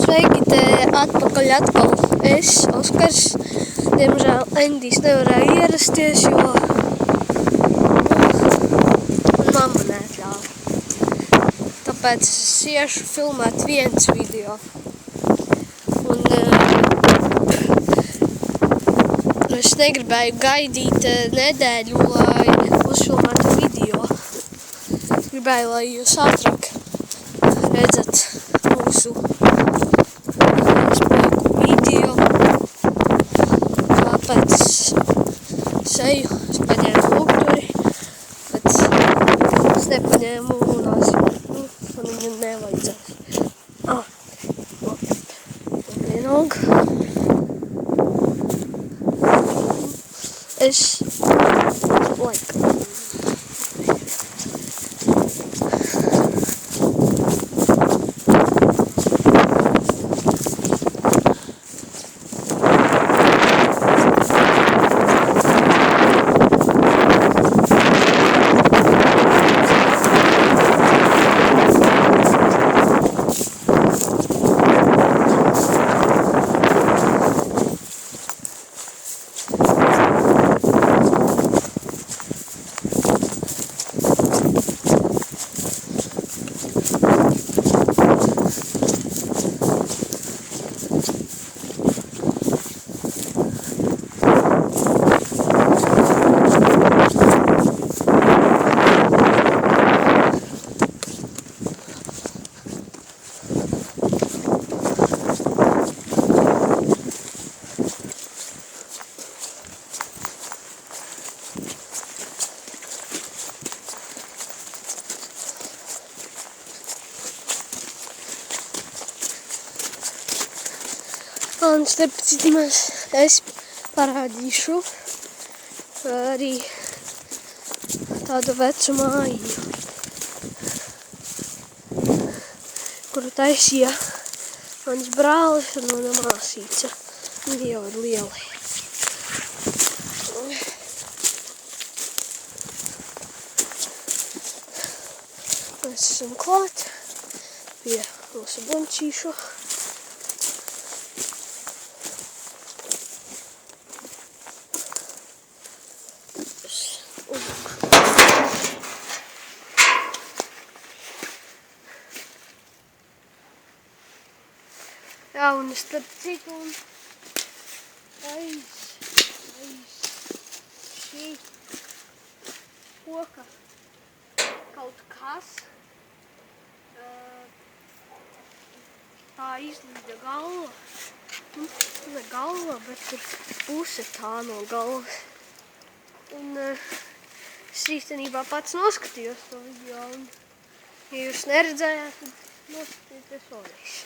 Sveiki, te atpakaļ atkal es, Oskars. Diemžēl Endijs nevarēja ierasties, jo mamma neatļāva. Tāpēc es iešu filmēt viens video. Un es negribēju gaidīt nedēļu, lai uzfilmētu video. Gribēju, lai jūs ātrāk redzat mūsu spēku video. Kāpēc seju es paņēmu lūgturi, bet es nepaņēmu unās. Man viņu nevajadzēs. Vienalga. Es laikam. Un starp citu es parādīšu arī tādu vecu mājiņu, kuru taisīja mans brālis un mana māsīca. Viņi jau ir lieli. Mēs esam klāt pie mūsu bunčīšu. Jā, un starp citu, aiz šī koka kaut kas, tā izlīda galva. Ne galva, bet tur puse tā no galvas. Un es īstenībā pats noskatījos to video, un ja jūs neredzējāt, tad noskatieties vēlreiz.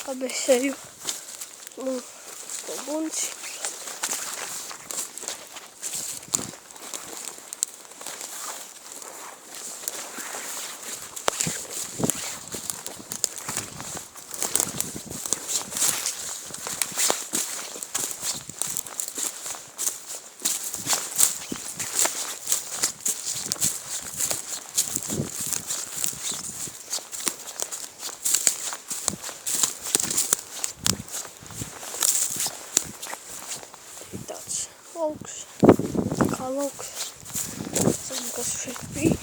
Labi, es eju to bunci. Lauks, kā lauks. Zinu, kas šeit bija.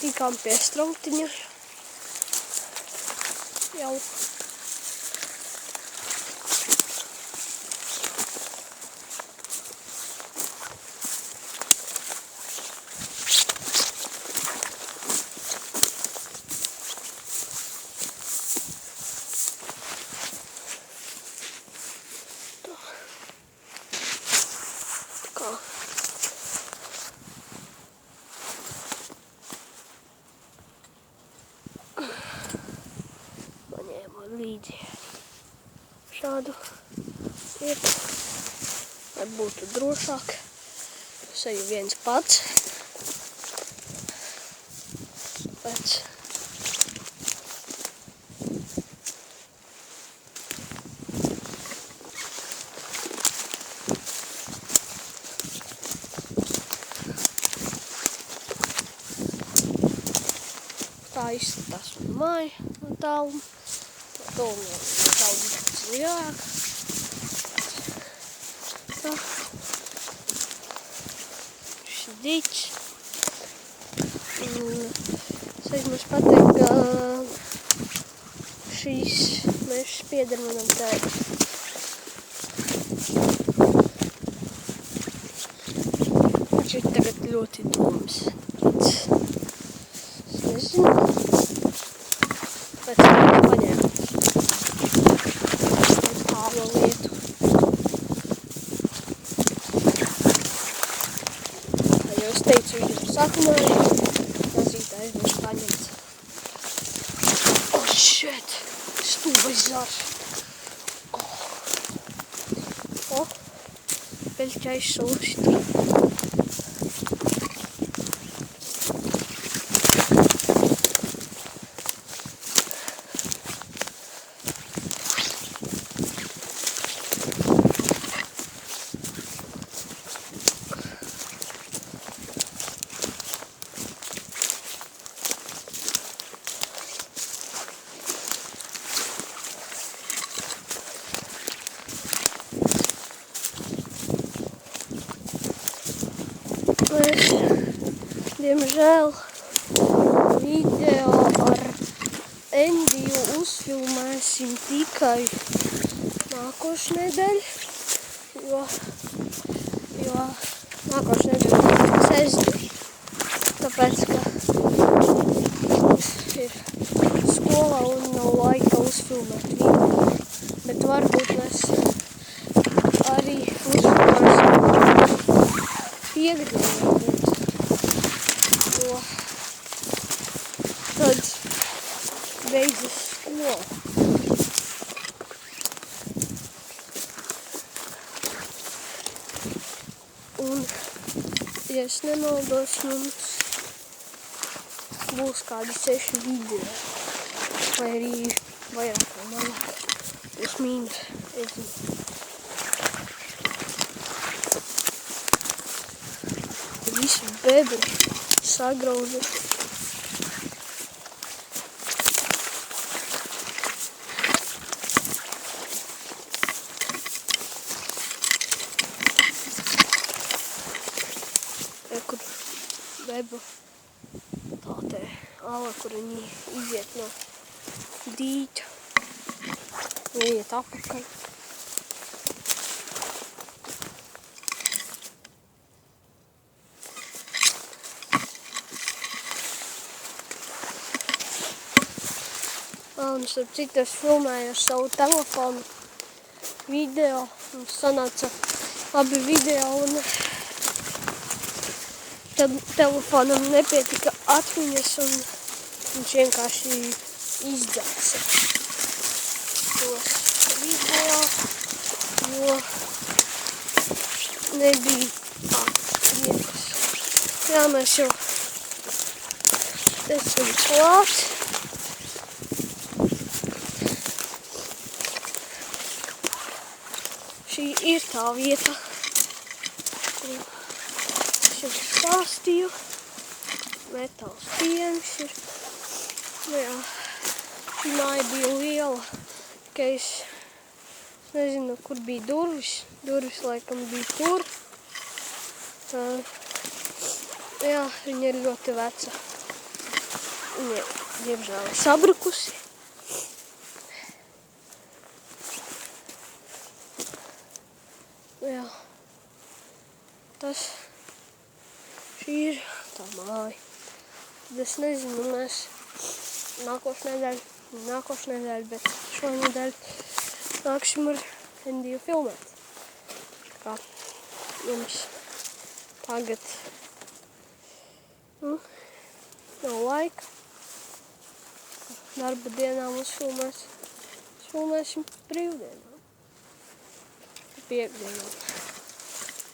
Tikām pie strautiņa. Jau. šādu vietu, lai būtu drošāk. Es eju viens pats. Pēc tā izskatās mana māja no tāluma. No tāluma ir daudz lielāka. Tā. Šis ir dīķis. Es aizmirsu pateikt, ka šīs mežs pieder manam tēvam. Viņš ir tagad ļoti doms. Es nezinu, pēc tam paņēmu tālu lietu. Kā jau es teicu video sākumā, mazītājs būs paņemts. Oh, shit! Stūbais zars! Oh! Peļķais sūši tur. Mēs, diemžēl, video ar Endiju uzfilmēsim tikai nākošnedēļ, jo nākošnedēļ ir sestdiena, tāpēc, ka ir skola un nav laika uzfilmēt video, bet varbūt mēs arī uzfilmēsim piekdienu, jo tad beidzas skola. Un, ja es nemaldos, mums būs kādi 6 video, vai arī vairāk vai mazāk, plus mīnus, es zinu. Visi bebri sagrauzuši. Kur bebru tā te ala, kur viņi iziet no dīķa, iet apakaļ. Un starp citu es filmēju ar savu telefonu video, un sanāca abi video, un tad telefonam nepietika atmiņas, un viņš vienkārši izdzēsa tos video, jo nebija vietas. Jā, mēs jau esam klāt. Šī ir tā vieta, kur es jau stāstīju. Metāls piens ir. Nu jā, šī māja bija liela, ka es nezinu, kur bija durvis. Durvis laikam bija tur. Jā, viņa ir ļoti veca. Viņa, diemžēl, ir sabrukusi. Jā, šī ir tā māja. Tad es nezinu, mēs nākošnedēļ, bet šonedēļ nāksim ar Endiju filmēt. Kā jums tagad nav laika. Darba dienām uzfilmēsim brīvdienām. piekdienā.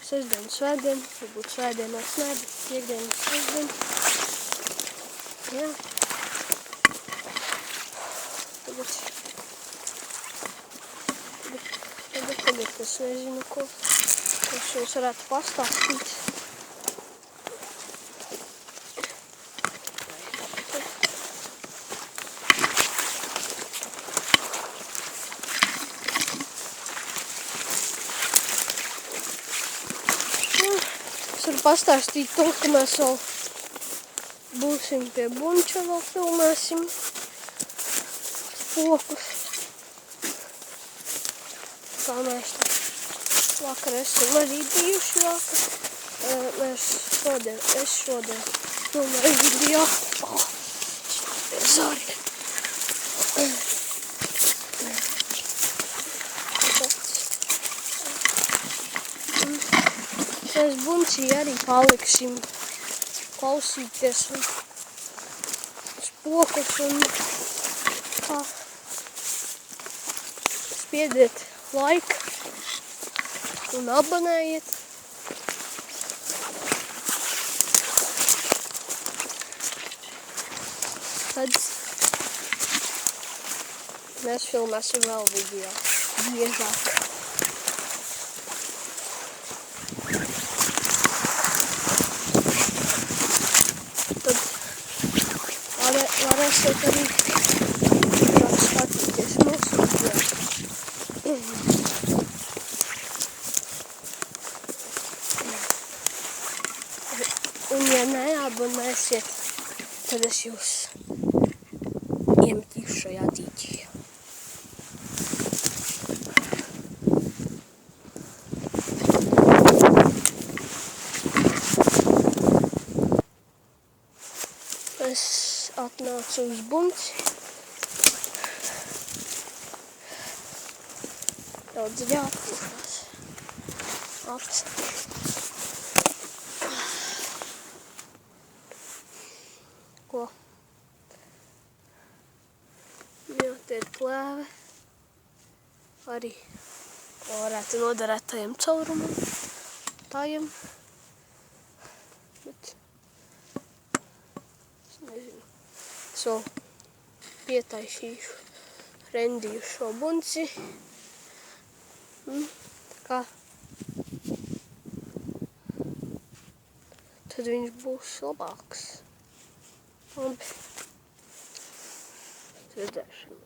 Sestdiena, svētdiena, varbūt svētdienās ne, bet piekdiena, sestdiena. Jā. Tagad es nezinu, ko es jums varētu pastāstīt. Es varu pastāstīt to, ka mēs vēl būsim pie bunča, vēl filmēsim spokus. Kā mēs vakar esam arī bijuši vakar. Es šodien filmēju video. Sorry. Mēs buncī arī paliksim klausīties spokus un tā. Spiediet laiku un abonējiet. Tad mēs filmēsim vēl video biežāk. Tad varēsiet arī skatīties mūsu video. Un ja neabonēsiet, tad es jūs iemetīšu šajā dīķī. Es atnācu uz bunci. Daudz jāatpūšās. Apstāties. Ko? Jā, te ir plēve. Arī varētu noderēt tajam caurumam. Tajam. Bet es nezinu. Es vēl pietaisīšu, rendīšu šo bunci. Kā? Tad viņš būs labāks. Labi. Redzēšanu.